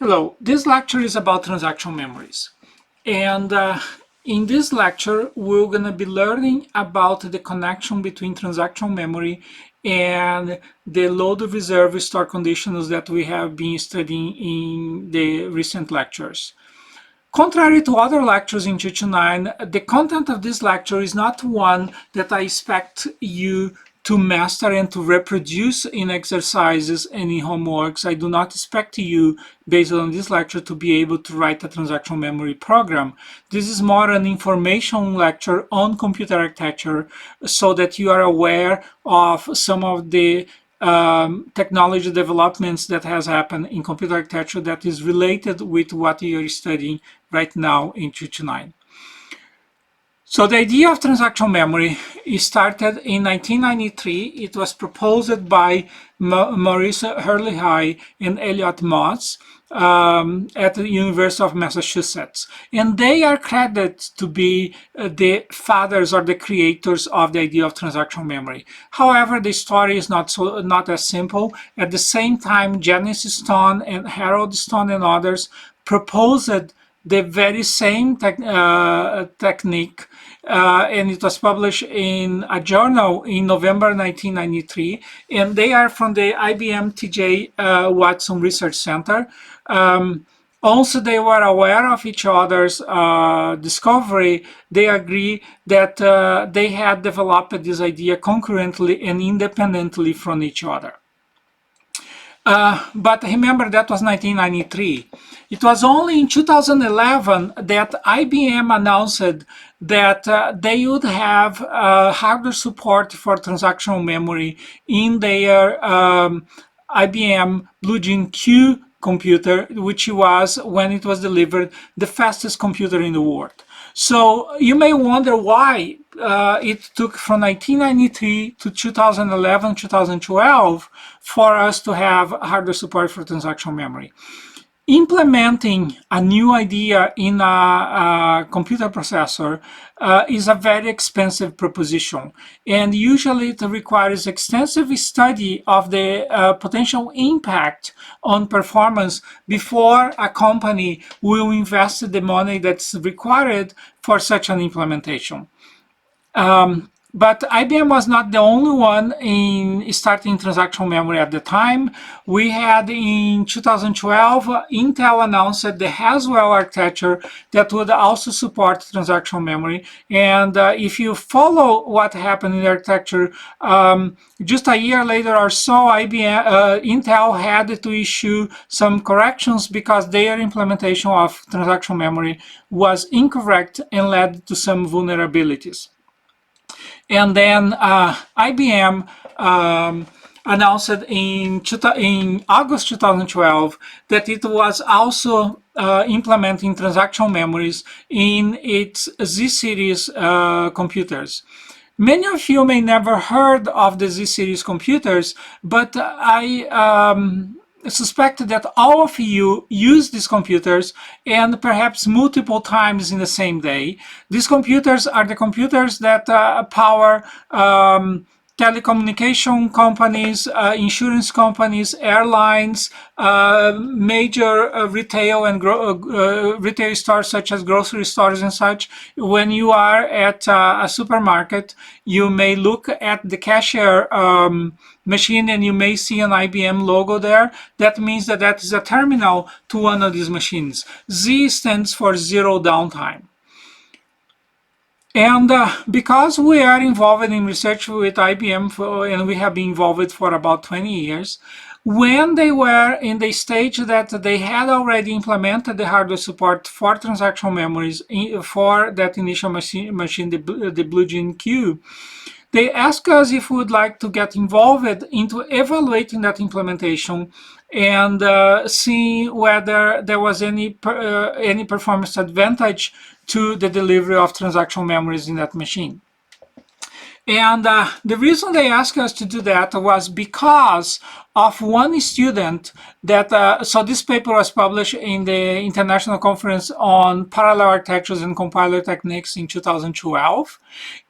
Hello, this lecture is about transactional memories. And in this lecture, we're going to be learning about the connection between transactional memory and the load reserve store conditions that we have been studying in the recent lectures. Contrary to other lectures in 229, the content of this lecture is not one that I expect you to master and to reproduce in exercises and in homeworks. I do not expect you, based on this lecture, to be able to write a transactional memory program. This is more an information lecture on computer architecture so that you are aware of some of the technology developments that has happened in computer architecture that is related with what you're studying right now in 229. So the idea of transactional memory started in 1993. It was proposed by Maurice Hurley and Elliot Moss at the University of Massachusetts. And they are credited to be the fathers or the creators of the idea of transactional memory. However, the story is not as simple. At the same time, Janice Stone and Harold Stone and others proposed the very same technique, and it was published in a journal in November 1993, and they are from the IBM TJ Watson Research Center. Also, they were aware of each other's discovery. They agree that they had developed this idea concurrently and independently from each other. But remember, that was 1993. It was only in 2011 that IBM announced that they would have hardware support for transactional memory in their IBM Blue Gene Q computer, which was, when it was delivered, the fastest computer in the world. So you may wonder why it took from 1993 to 2011, 2012 for us to have hardware support for transactional memory. Implementing a new idea in a computer processor is a very expensive proposition, and usually it requires extensive study of the potential impact on performance before a company will invest the money that's required for such an implementation. But IBM was not the only one in starting transactional memory at the time. We had in 2012, Intel announced the Haswell architecture that would also support transactional memory. And if you follow what happened in the architecture, just a year later or so, Intel had to issue some corrections because their implementation of transactional memory was incorrect and led to some vulnerabilities. And then IBM announced in August 2012 that it was also implementing transactional memories in its Z-series computers. Many of you may never heard of the Z-series computers, but I suspect that all of you use these computers, and perhaps multiple times in the same day. These computers are the computers that power telecommunication companies, insurance companies, airlines, major retail and retail stores such as grocery stores and such. When you are at a supermarket, you may look at the cashier machine and you may see an IBM logo there. That means that that is a terminal to one of these machines. Z stands for zero downtime. And because we are involved in research with IBM, and we have been involved for about 20 years, when they were in the stage that they had already implemented the hardware support for transactional memories for that initial machine, the Blue Gene Q, they asked us if we would like to get involved into evaluating that implementation and see whether there was any performance advantage to the delivery of transactional memories in that machine. And the reason they asked us to do that was because of one student that, so this paper was published in the International Conference on Parallel Architectures and Compiler Techniques in 2012.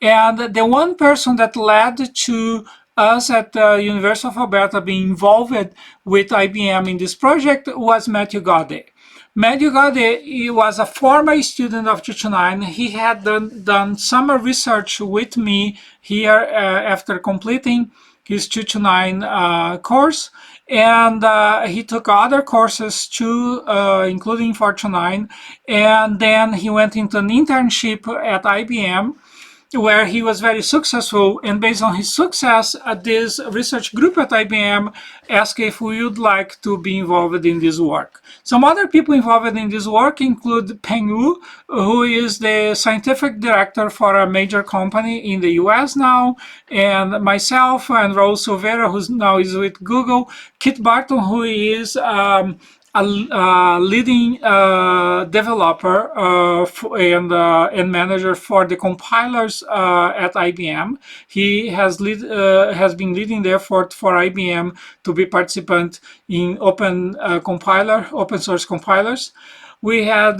And the one person that led to us at the University of Alberta being involved with IBM in this project was Matthew Gaudet. Matthew Gaudet, he was a former student of 229. He had done summer research with me here after completing his 229 course, and he took other courses too, including 429, and then he went into an internship at IBM where he was very successful, and based on his success, this research group at IBM asked if we would like to be involved in this work. Some other people involved in this work include Peng Wu, who is the scientific director for a major company in the US now, and myself and Raul Silveira, who now is with Google, Kit Barton, who is a leading developer and manager for the compilers at IBM. He has been leading the effort for IBM to be participant in open source compilers. We had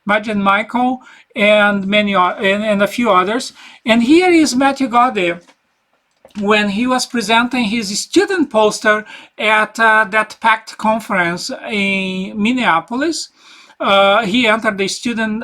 Majen Michael and and a few others. And here is Matthew Gaudet when he was presenting his student poster at that PACT conference in Minneapolis. He entered the student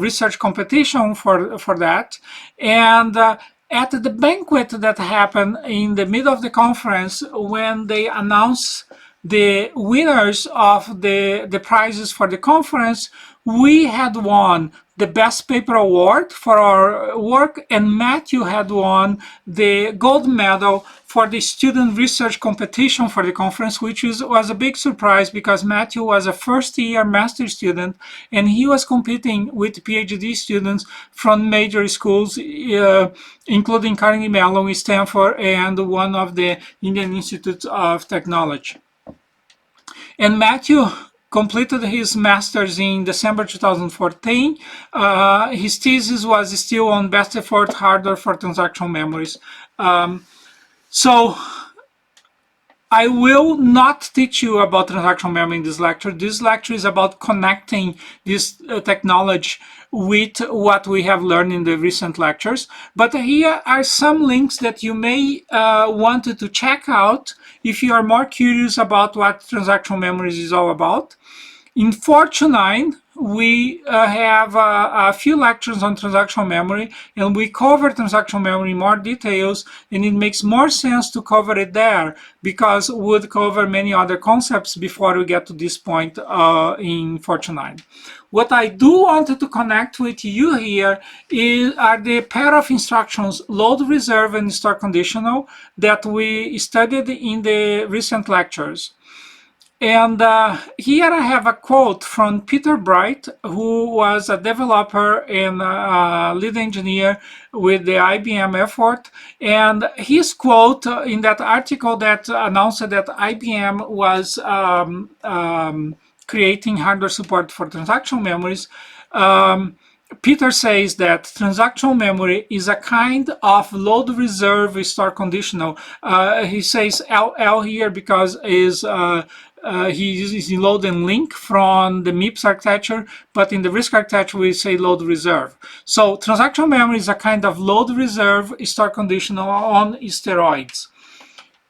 research competition for that. And at the banquet that happened in the middle of the conference, when they announced the winners of the prizes for the conference, we had won the Best Paper Award for our work, and Matthew had won the gold medal for the student research competition for the conference, which was a big surprise because Matthew was a first-year master student, and he was competing with PhD students from major schools, including Carnegie Mellon, Stanford, and one of the Indian Institutes of Technology. And Matthew completed his master's in December 2014. His thesis was still on best effort hardware for transactional memories. So I will not teach you about transactional memory in this lecture. This lecture is about connecting this technology with what we have learned in the recent lectures. But here are some links that you may want to check out if you are more curious about what transactional memories is all about. In 429, we have a few lectures on transactional memory, and we cover transactional memory in more details, and it makes more sense to cover it there because we would cover many other concepts before we get to this point in 429. What I do want to connect with you here are the pair of instructions, load reserve and store conditional, that we studied in the recent lectures. And here I have a quote from Peter Bright, who was a developer and lead engineer with the IBM effort. And his quote in that article that announced that IBM was creating hardware support for transactional memories, Peter says that transactional memory is a kind of load reserve store conditional. He says L here because he uses load and link from the MIPS architecture, but in the RISC architecture we say load reserve. So transactional memory is a kind of load reserve store conditional on steroids.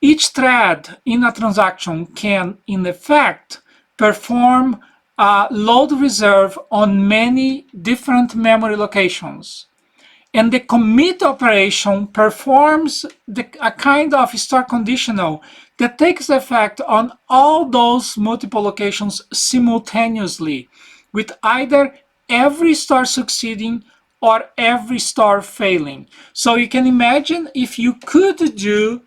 Each thread in a transaction can, in effect, perform a load reserve on many different memory locations. And the commit operation performs a kind of store conditional that takes effect on all those multiple locations simultaneously, with either every store succeeding or every store failing. So you can imagine if you could do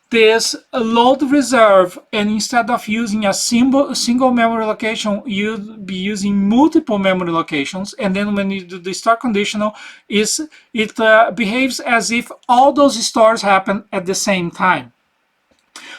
this load reserve, and instead of using a single memory location, you'd be using multiple memory locations, and then when you do the store conditional, it behaves as if all those stores happen at the same time.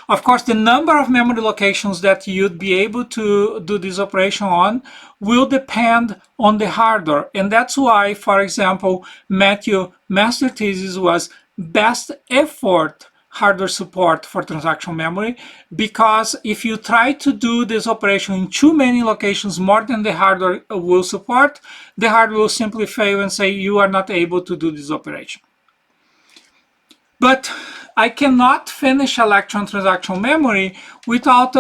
Of course, the number of memory locations that you'd be able to do this operation on will depend on the hardware, and that's why, for example, Matthew's master thesis was best effort hardware support for transactional memory, because if you try to do this operation in too many locations more than the hardware will support, the hardware will simply fail and say you are not able to do this operation. But I cannot finish a lecture on transactional memory without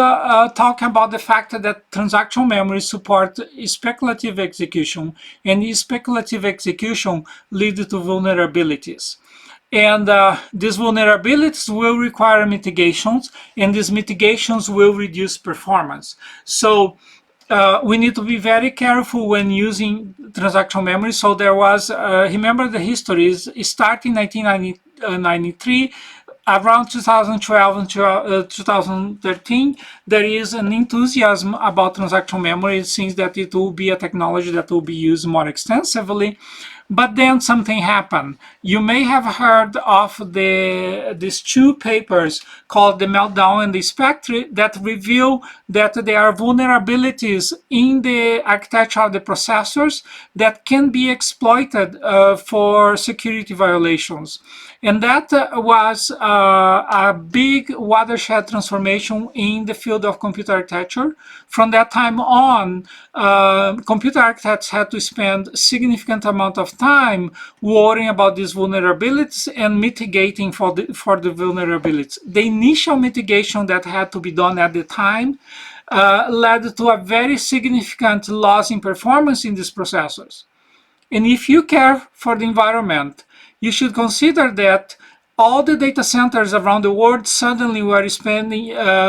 talking about the fact that transactional memory support speculative execution, and speculative execution leads to vulnerabilities. And these vulnerabilities will require mitigations, and these mitigations will reduce performance. So we need to be very careful when using transactional memory. So there was, remember the history, is starting 1993, around 2012 and 2013, there is an enthusiasm about transactional memory. It seems that it will be a technology that will be used more extensively. But then something happened. You may have heard of these two papers called The Meltdown and the Spectre that reveal that there are vulnerabilities in the architecture of the processors that can be exploited for security violations. And that was a big watershed transformation in the field of computer architecture. From that time on, computer architects had to spend significant amount of time worrying about these vulnerabilities and mitigating for the vulnerabilities. The initial mitigation that had to be done at the time led to a very significant loss in performance in these processors. And if you care for the environment, you should consider that all the data centers around the world suddenly were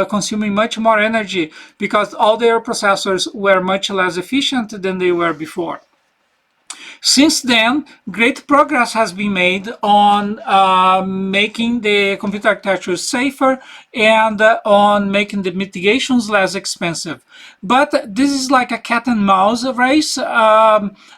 consuming much more energy because all their processors were much less efficient than they were before. Since then, great progress has been made on making the computer architecture safer and on making the mitigations less expensive. But this is like a cat and mouse race.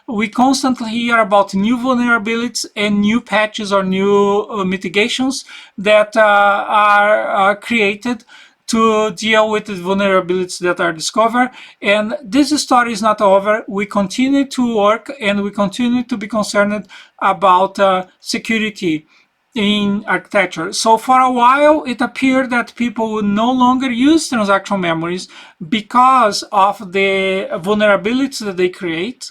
We constantly hear about new vulnerabilities and new patches or new mitigations that are created to deal with the vulnerabilities that are discovered. And this story is not over. We continue to work and we continue to be concerned about security in architecture. So for a while, it appeared that people would no longer use transactional memories because of the vulnerabilities that they create.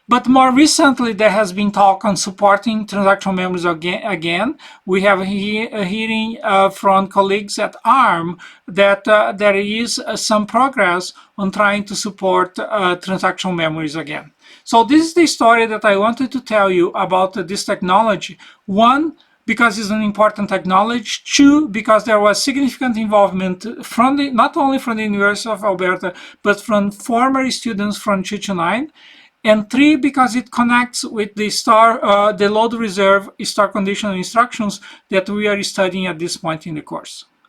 But more recently, there has been talk on supporting transactional memories again. We have hearing from colleagues at ARM that there is some progress on trying to support transactional memories again. So this is the story that I wanted to tell you about this technology. One, because it's an important technology. Two, because there was significant involvement from not only from the University of Alberta, but from former students from 229. And three, because it connects with the load reserve star conditional instructions that we are studying at this point in the course.